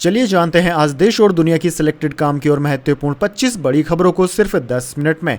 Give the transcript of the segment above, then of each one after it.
चलिए जानते हैं आज देश और दुनिया की सिलेक्टेड काम की और महत्वपूर्ण 25 बड़ी खबरों को सिर्फ 10 मिनट में।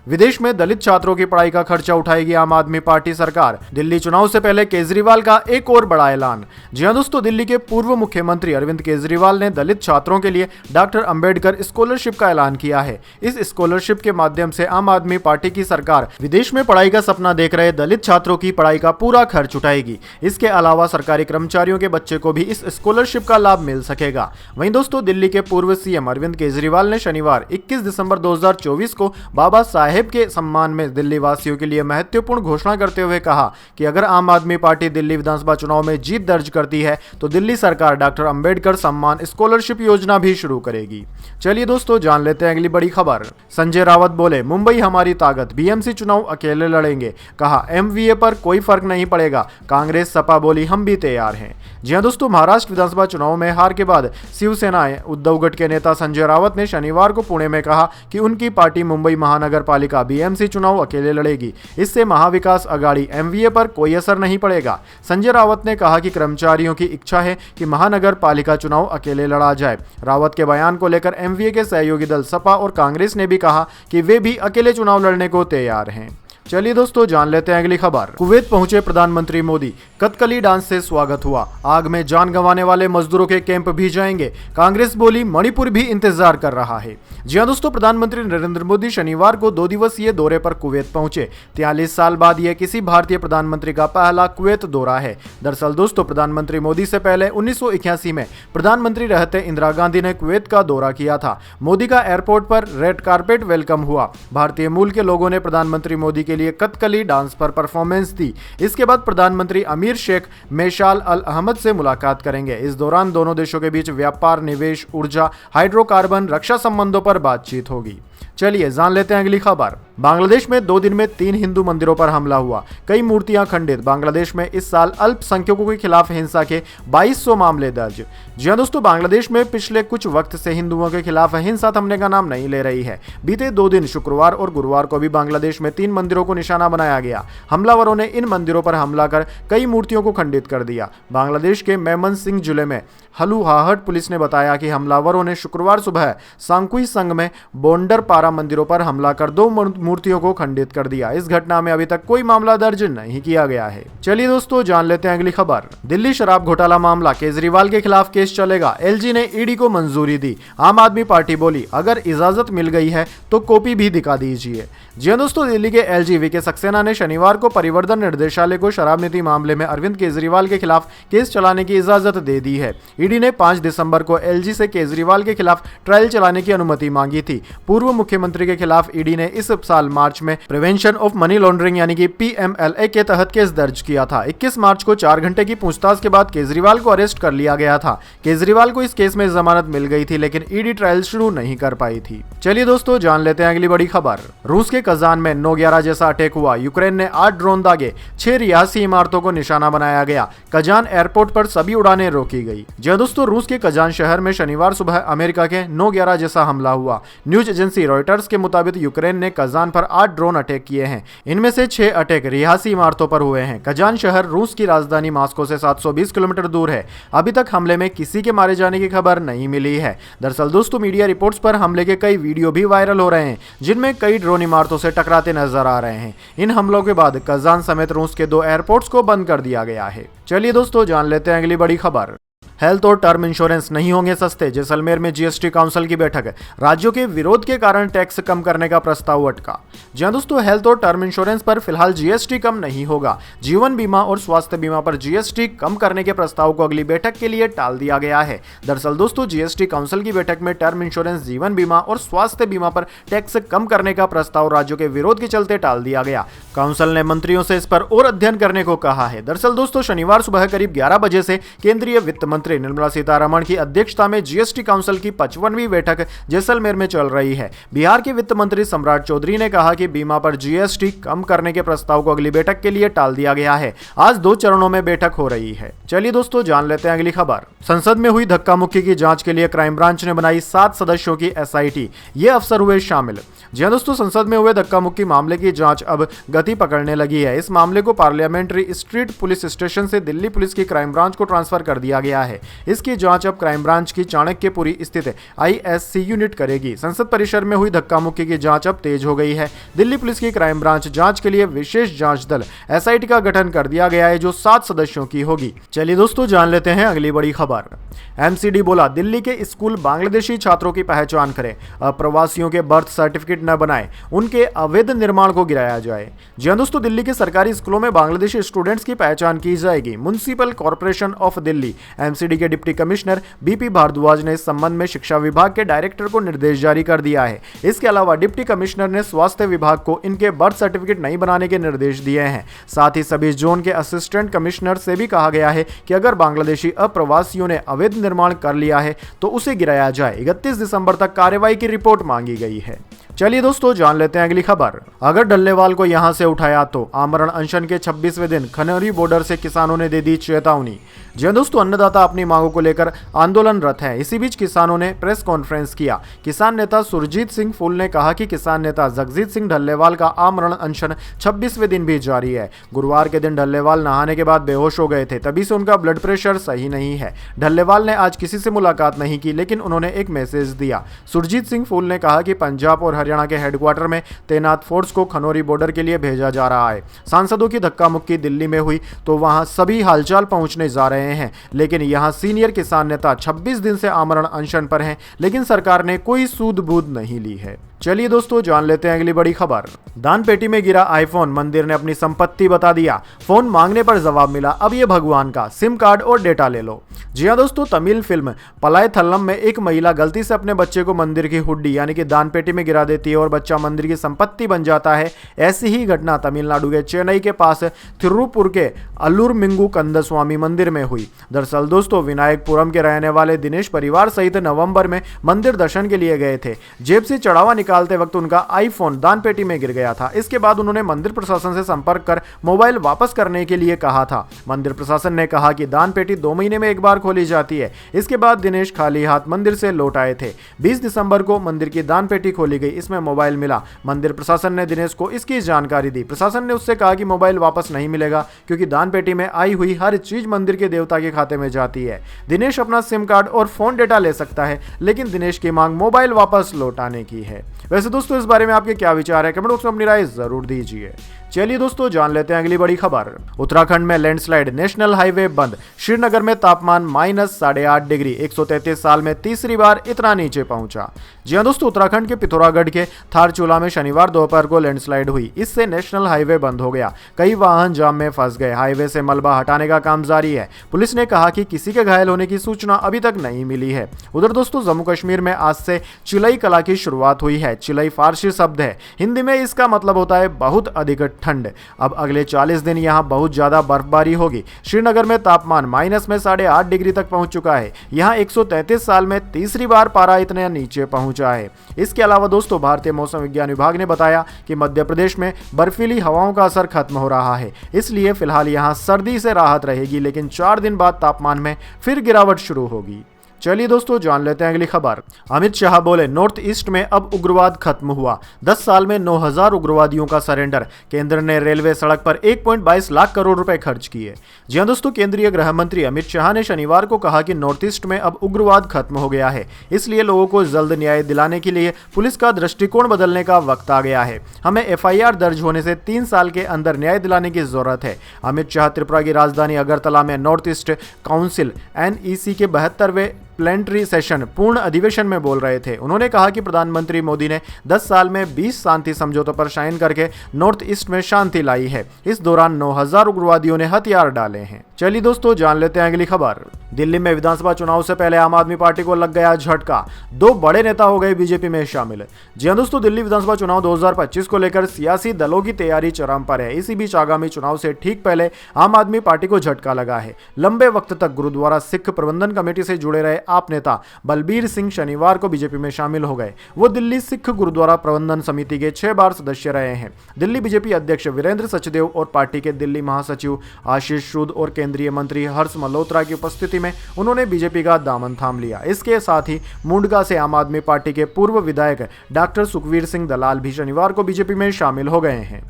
विदेश में दलित छात्रों की पढ़ाई का खर्चा उठाएगी आम आदमी पार्टी सरकार। दिल्ली चुनाव से पहले केजरीवाल का एक और बड़ा ऐलान। जी हां दोस्तों, दिल्ली के पूर्व मुख्यमंत्री अरविंद केजरीवाल ने दलित छात्रों के लिए डॉक्टर अंबेडकर स्कॉलरशिप का ऐलान किया है। इस स्कॉलरशिप के माध्यम से आम आदमी पार्टी की सरकार विदेश में पढ़ाई का सपना देख रहे दलित छात्रों की पढ़ाई का पूरा खर्च उठाएगी। इसके अलावा सरकारी कर्मचारियों के बच्चे को भी इस स्कॉलरशिप का लाभ मिल सकेगा। वहीं दोस्तों, दिल्ली के पूर्व सीएम अरविंद केजरीवाल ने शनिवार 21 दिसंबर 2024 को बाबा साहेब के सम्मान में दिल्ली वासियों के लिए महत्वपूर्ण घोषणा करते हुए कहा कि अगर आम आदमी पार्टी दिल्ली विधानसभा चुनाव में जीत दर्ज करती है तो दिल्ली सरकार डॉक्टर अंबेडकर सम्मान स्कॉलरशिप योजना भी शुरू करेगी। चलिए दोस्तों, जान लेते हैं अगली बड़ी खबर। संजय रावत बोले, मुंबई हमारी ताकत, बीएमसी चुनाव अकेले लड़ेंगे। कहा, एमवीए पर कोई फर्क नहीं पड़ेगा। कांग्रेस सपा बोली, हम भी तैयार हैं। जी हां दोस्तों, महाराष्ट्र विधानसभा चुनाव में हार के बाद शिवसेना उद्धव गट के नेता संजय रावत ने शनिवार को पुणे में कहा कि उनकी पार्टी मुंबई महानगर पालिका बीएमसी चुनाव अकेले लड़ेगी। इससे महाविकास अघाड़ी एमवीए पर कोई असर नहीं पड़ेगा। संजय रावत ने कहा कि कर्मचारियों की इच्छा है कि महानगर पालिका चुनाव अकेले लड़ा जाए। रावत के बयान को लेकर एमवीए के सहयोगी दल सपा और कांग्रेस ने भी कहा कि वे भी अकेले चुनाव लड़ने को तैयार हैं। चलिए दोस्तों, जान लेते हैं अगली खबर। कुवैत पहुंचे प्रधानमंत्री मोदी, कथकली डांस से स्वागत हुआ। आग में जान गंवाने वाले मजदूरों के कैंप भी जाएंगे। कांग्रेस बोली, मणिपुर भी इंतजार कर रहा है। जी हां दोस्तों, प्रधानमंत्री नरेंद्र मोदी शनिवार को 2 दिवसीय दौरे पर कुवैत पहुंचे। 43 साल बाद यह किसी भारतीय प्रधानमंत्री का पहला कुवैत दौरा है। दरअसल दोस्तों, प्रधानमंत्री मोदी से पहले 1981 में प्रधानमंत्री रहते इंदिरा गांधी ने कुवैत का दौरा किया था। मोदी का एयरपोर्ट पर रेड कारपेट वेलकम हुआ। भारतीय मूल के लोगों ने प्रधानमंत्री मोदी के लिए कथकली डांस पर परफॉर्मेंस दी। इसके बाद प्रधानमंत्री अमीर शेख मेशाल अल अहमद से मुलाकात करेंगे। इस दौरान दोनों देशों के बीच व्यापार, निवेश, ऊर्जा, हाइड्रोकार्बन, रक्षा संबंधों पर बातचीत होगी। चलिए जान लेते हैं अगली खबर। बांग्लादेश में 2 दिन में 3 हिंदू मंदिरों पर हमला हुआ, कई मूर्तियां खंडित। बांग्लादेश में इस साल अल्पसंख्यकों के खिलाफ हिंसा के 2200 मामले दर्ज। जी हां दोस्तों, बांग्लादेश में पिछले कुछ वक्त से हिंदुओं के खिलाफ हिंसा थमने का नाम नहीं ले रही है। बीते 2 दिन शुक्रवार और गुरुवार को भी बांग्लादेश में 3 मंदिरों को निशाना बनाया गया। हमलावरों ने इन मंदिरों पर हमला कर कई मूर्तियों को खंडित कर दिया। बांग्लादेश के मेमनसिंह जिले में हलुहाहट पुलिस ने बताया कि हमलावरों ने शुक्रवार सुबह सांकुई संघ में बोंडरपारा मंदिरों पर हमला कर 2 मूर्तियों को खंडित कर दिया। इस घटना में अभी तक कोई मामला दर्ज नहीं किया गया है। चलिए दोस्तों, जान लेते हैं अगली खबर। दिल्ली शराब घोटाला मामला, केजरीवाल के खिलाफ केस चलेगा। एलजी ने ईडी को मंजूरी दी। आम आदमी पार्टी बोली, अगर इजाजत मिल गई है तो कॉपी भी दिखा दीजिए। जी हां दोस्तों, दिल्ली के एलजी वीके सक्सेना ने शनिवार को परिवर्तन निर्देशालय को शराब नीति मामले में अरविंद केजरीवाल के खिलाफ केस चलाने की इजाजत दे दी है। ईडी ने 5 दिसंबर को एलजी से केजरीवाल के खिलाफ ट्रायल चलाने की अनुमति मांगी थी। पूर्व मुख्यमंत्री के खिलाफ ईडी ने इस साल मार्च में प्रिवेंशन ऑफ मनी लॉन्ड्रिंग यानी कि पीएमएलए के तहत केस दर्ज किया था। 21 मार्च को 4 घंटे की पूछताछ के बाद केजरीवाल को अरेस्ट कर लिया गया था। केजरीवाल को इस केस में जमानत मिल गई थी, लेकिन ईडी ट्रायल शुरू नहीं कर पाई थी। चलिए दोस्तों, जान लेते हैं अगली बड़ी खबर। रूस के कजान में 9/11 जैसा अटैक हुआ। यूक्रेन ने 8 ड्रोन दागे, 6 रिहायशी इमारतों को निशाना बनाया गया। कजान एयरपोर्ट पर सभी उड़ानें रोकी गई। जी दोस्तों, रूस के कजान शहर में शनिवार सुबह अमेरिका के 9/11 जैसा हमला हुआ। न्यूज एजेंसी रॉयटर्स के मुताबिक यूक्रेन ने कजान पर 8 ड्रोन अटैक किए हैं। इनमें से 6 अटैक रिहायशी इमारतों पर हुए हैं। कजान शहर रूस की राजधानी मॉस्को से 720 किलोमीटर दूर है। अभी तक हमले में किसी के मारे जाने की खबर नहीं मिली है। दरअसल दोस्तों, मीडिया रिपोर्ट्स पर हमले के कई वीडियो भी वायरल हो रहे हैं, जिनमें कई ड्रोन इमारतों से टकराते नजर आ रहे हैं। इन हमलों के बाद कजान समेत रूस के 2 एयरपोर्ट्स को बंद कर दिया गया है। चलिए दोस्तों, जान लेते हैं अगली बड़ी खबर। हेल्थ और टर्म इंश्योरेंस नहीं होंगे सस्ते, जैसलमेर में जीएसटी काउंसिल की बैठक। राज्यों के विरोध के कारण टैक्स कम करने का प्रस्ताव अटका। जी हां दोस्तों, हेल्थ और टर्म इंश्योरेंस पर फिलहाल जीएसटी कम नहीं होगा। जीवन बीमा और स्वास्थ्य बीमा पर जीएसटी कम करने के प्रस्ताव को अगली बैठक के लिए टाल दिया गया है। दरअसल दोस्तों, जीएसटी काउंसिल की बैठक में टर्म इंश्योरेंस, जीवन बीमा और स्वास्थ्य बीमा पर टैक्स कम करने का प्रस्ताव राज्यों के विरोध के चलते टाल दिया गया। काउंसिल ने मंत्रियों से इस पर और अध्ययन करने को कहा है। दरअसल दोस्तों, शनिवार सुबह करीब 11 बजे से केंद्रीय वित्त मंत्री निर्मला सीतारमण की अध्यक्षता में जीएसटी काउंसिल की 55वीं बैठक जैसलमेर में चल रही है। बिहार के वित्त मंत्री सम्राट चौधरी ने कहा कि बीमा पर जीएसटी कम करने के प्रस्ताव को अगली बैठक के लिए टाल दिया गया है। आज 2 चरणों में बैठक हो रही है। चलिए दोस्तों, जान लेते हैं अगली खबर। संसद में हुई धक्का मुक्की की जांच के लिए क्राइम ब्रांच ने बनाई 7 सदस्यों की एसआईटी। ये अफसर हुए शामिल। जी हां दोस्तों, संसद में हुए धक्का मुक्की मामले की जांच अब गति पकड़ने लगी है। इस मामले को पार्लियामेंट्री स्ट्रीट पुलिस स्टेशन से दिल्ली पुलिस की क्राइम ब्रांच को ट्रांसफर कर दिया गया है। है। इसकी जांच अब क्राइम ब्रांच की चाणक्यपुरी स्थित ISC यूनिट करेगी। संसद परिसर में हुई धक्का मुक्की की जांच अब तेज हो गई है। दिल्ली पुलिस की क्राइम ब्रांच जांच के लिए विशेष जांच दल SIT का गठन कर दिया गया है, जो 7 सदस्यों की होगी। चलिए दोस्तों, जान लेते हैं अगली बड़ी खबर। MCD बोला, दिल्ली के स्कूल बांग्लादेशी छात्रों की पहचान करें, अप्रवासियों के बर्थ सर्टिफिकेट न बनाएं, उनके अवैध निर्माण को गिराया जाए। जी हां दोस्तों, दिल्ली के सरकारी स्कूलों में बांग्लादेशी स्टूडेंट्स की पहचान की जाएगी। Municipal corporation of Delhi MCD के डिप्टी कमिश्नर BP भारद्वाज ने इस संबंध में शिक्षा विभाग के डायरेक्टर को निर्देश जारी कर दिया है। इसके अलावा डिप्टी कमिश्नर ने स्वास्थ्य विभाग को इनके बर्थ सर्टिफिकेट नहीं बनाने के निर्देश दिए हैं। साथ ही सभी जोन के असिस्टेंट कमिश्नर से भी कहा गया है कि अगर बांग्लादेशी अप्रवासियों ने अवैध निर्माण कर लिया है तो उसे गिराया जाए। 31 दिसंबर तक कार्रवाई की रिपोर्ट मांगी गई है। चलिए दोस्तों, जान लेते हैं अगली खबर। अगर डल्लेवाल को यहां से उठाया तो आमरण अनशन के 26वें दिन खनौरी बॉर्डर से किसानों ने दे दी चेतावनी। जी हां दोस्तों, अन्नदाता अपनी मांगों को लेकर आंदोलनरत हैं। इसी बीच किसानों ने प्रेस कॉन्फ्रेंस किया। किसान नेता सुरजीत सिंह फूल ने कहा कि किसान नेता जगजीत सिंह डल्लेवाल का आमरण अनशन 26वें दिन भी जारी है। गुरुवार के दिन डल्लेवाल नहाने के बाद बेहोश हो गए थे, तभी से उनका ब्लड प्रेशर सही नहीं है। डल्लेवाल ने आज किसी से मुलाकात नहीं की, लेकिन उन्होंने एक मैसेज दिया। सुरजीत सिंह फूल ने कहा कि पंजाब और हरियाणा के हेडक्वार्टर में तैनात फोर्स को खनौरी बॉर्डर के लिए भेजा जा रहा है। सांसदों की धक्का मुक्की दिल्ली में हुई तो वहां सभी हालचाल पहुंचने जा रहे हैं, लेकिन यहां सीनियर किसान नेता 26 दिन से आमरण अनशन पर हैं, लेकिन सरकार ने कोई सूद बूद नहीं ली है। चलिए दोस्तों, जान लेते हैं अगली बड़ी खबर। दान पेटी में गिरा आईफोन, मंदिर ने अपनी संपत्ति बता दिया। फोन मांगने पर जवाब मिला, अब ये भगवान का, सिम कार्ड और डेटा ले लो। जी हां दोस्तों, तमिल फिल्म पलायथलम में एक महिला गलती से अपने बच्चे को मंदिर की हुड्डी यानी कि दान पेटी में गिरा देती है और बच्चा मंदिर की संपत्ति बन जाता है। ऐसी ही घटना तमिलनाडु के चेन्नई के पास थिरुपुर के अल्लुरमिंगु कंदस्वामी मंदिर में हुई। दरअसल दोस्तों, विनायकपुरम के रहने वाले दिनेश परिवार सहित नवंबर में मंदिर दर्शन के लिए गए थे। जेब से चढ़ावा निकालते वक्त उनका आईफोन दान पेटी में गिर गया था। इसके बाद उन्होंने मंदिर प्रशासन से संपर्क कर मोबाइल वापस करने के लिए कहा था। मंदिर प्रशासन ने कहा कि दान पेटी 2 महीने में एक बार खोली जाती है। इसके बाद दिनेश खाली हाथ मंदिर से लौट आए थे। 20 दिसंबर को मंदिर की दान पेटी खोली गई, इसमें मोबाइल मिला। मंदिर प्रशासन ने दिनेश को इसकी जानकारी दी। प्रशासन ने उससे कहा कि मोबाइल वापस नहीं मिलेगा, क्योंकि दान पेटी में आई हुई हर चीज मंदिर के देवता के खाते में जाती है। दिनेश अपना सिम कार्ड और फोन डेटा ले सकता है, लेकिन दिनेश की मांग मोबाइल वापस लौटाने की है। वैसे दोस्तों, इस बारे में आपके क्या विचार है, कमेंट बॉक्स में अपनी राय जरूर दीजिए। चलिए दोस्तों, जान लेते हैं अगली बड़ी खबर। उत्तराखंड में लैंडस्लाइड, नेशनल हाईवे बंद। श्रीनगर में तापमान -8.5 डिग्री, 133 साल में तीसरी बार इतना नीचे पहुंचा। जी हां दोस्तों, उत्तराखंड के पिथौरागढ़ के थारचूला में शनिवार दोपहर को लैंडस्लाइड हुई। इससे नेशनल हाईवे बंद हो गया। कई वाहन जाम में फंस गए। हाईवे से मलबा हटाने का काम जारी है। पुलिस ने कहा कि किसी के घायल होने की सूचना अभी तक नहीं मिली है। उधर दोस्तों, जम्मू कश्मीर में आज से चिलई कला की शुरुआत हुई है। चिलई फारसी शब्द है, हिंदी में इसका मतलब होता है बहुत अधिक ठंड। अब अगले 40 दिन यहां बहुत ज्यादा बर्फबारी होगी। श्रीनगर में तापमान -8.5 डिग्री तक पहुंच चुका है। यहां 133 साल में तीसरी बार पारा इतने नीचे पहुंचा है। इसके अलावा दोस्तों, भारतीय मौसम विज्ञान विभाग ने बताया कि मध्य प्रदेश में बर्फीली हवाओं का असर खत्म हो रहा है, इसलिए फिलहाल यहां सर्दी से राहत रहेगी, लेकिन 4 दिन बाद तापमान में फिर गिरावट शुरू होगी। चलिए दोस्तों, जान लेते हैं अगली खबर। अमित शाह बोले, नॉर्थ ईस्ट में अब उग्रवाद खत्म हुआ। 10 साल में 9000 उग्रवादियों का सरेंडर। केंद्र ने रेलवे सड़क पर 1.22 लाख करोड़ रुपए खर्च किए। जी हां दोस्तों, केंद्रीय गृह मंत्री अमित शाह ने शनिवार को कहा कि नॉर्थ ईस्ट में अब उग्रवाद खत्म हो गया है, इसलिए लोगों को जल्द न्याय दिलाने के लिए पुलिस का दृष्टिकोण बदलने का वक्त आ गया है। हमें FIR दर्ज होने से 3 साल के अंदर न्याय दिलाने की जरूरत है। अमित शाह त्रिपुरा की राजधानी अगरतला में नॉर्थ ईस्ट काउंसिल NEC के 72वें प्लेंटरी सेशन पूर्ण अधिवेशन में बोल रहे थे। उन्होंने कहा कि प्रधानमंत्री मोदी ने 10 साल में 20 शांति समझौतों पर साइन करके नॉर्थ ईस्ट में शांति लाई है। इस दौरान 9000 उग्रवादियों ने हथियार डाले हैं। चलिए दोस्तों, जान लेते हैं अगली खबर। दिल्ली में विधानसभा चुनाव से पहले आम आदमी पार्टी को लग गया झटका। 2 बड़े नेता हो गए बीजेपी में शामिल। जी हां दोस्तों, दिल्ली विधानसभा चुनाव 2025 को लेकर सियासी दलों की तैयारी चरम पर है। इसी बीच आगामी चुनाव से ठीक पहले आम आदमी पार्टी को झटका लगा है। लंबे वक्त तक गुरुद्वारा सिख प्रबंधन कमेटी से जुड़े रहे आप नेता बलबीर सिंह शनिवार को बीजेपी में शामिल हो गए। वो दिल्ली सिख गुरुद्वारा प्रबंधन समिति के 6 बार सदस्य रहे हैं। दिल्ली बीजेपी अध्यक्ष वीरेंद्र सचदेव और पार्टी के दिल्ली महासचिव आशीष सूद और केंद्रीय मंत्री हर्ष मल्होत्रा की उपस्थिति में उन्होंने बीजेपी का दामन थाम लिया। इसके साथ ही मुंडका से आम आदमी पार्टी के पूर्व विधायक डॉक्टर सुखवीर सिंह दलाल भी शनिवार को बीजेपी में शामिल हो गए हैं।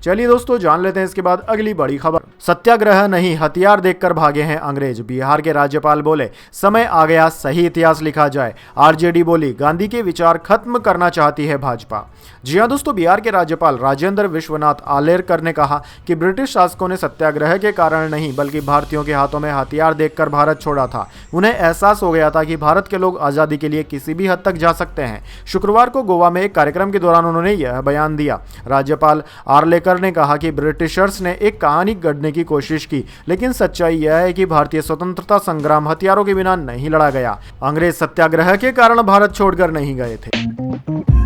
चलिए दोस्तों, जान लेते हैं इसके बाद अगली बड़ी खबर। सत्याग्रह नहीं, हथियार देखकर भागे हैं अंग्रेज। बिहार के राज्यपाल बोले, समय आ गया सही इतिहास लिखा जाए। आरजेडी बोली, गांधी के विचार खत्म करना चाहती है भाजपा। जी हां दोस्तों, बिहार के राज्यपाल राजेंद्र विश्वनाथ आलेकर ने कहा कि ब्रिटिश शासकों ने सत्याग्रह के कारण नहीं बल्कि भारतीयों के हाथों में हथियार देखकर भारत छोड़ा था। उन्हें एहसास हो गया था कि भारत के लोग आजादी के लिए किसी भी हद तक जा सकते हैं। शुक्रवार को गोवा में एक कार्यक्रम के दौरान उन्होंने यह बयान दिया। राज्यपाल आर्लेकर ने कहा कि ब्रिटिशर्स ने एक कहानी गढ़ने की कोशिश की, लेकिन सच्चाई यह है कि भारतीय स्वतंत्रता संग्राम हथियारों के बिना नहीं लड़ा गया। अंग्रेज सत्याग्रह के कारण भारत छोड़कर नहीं गए थे।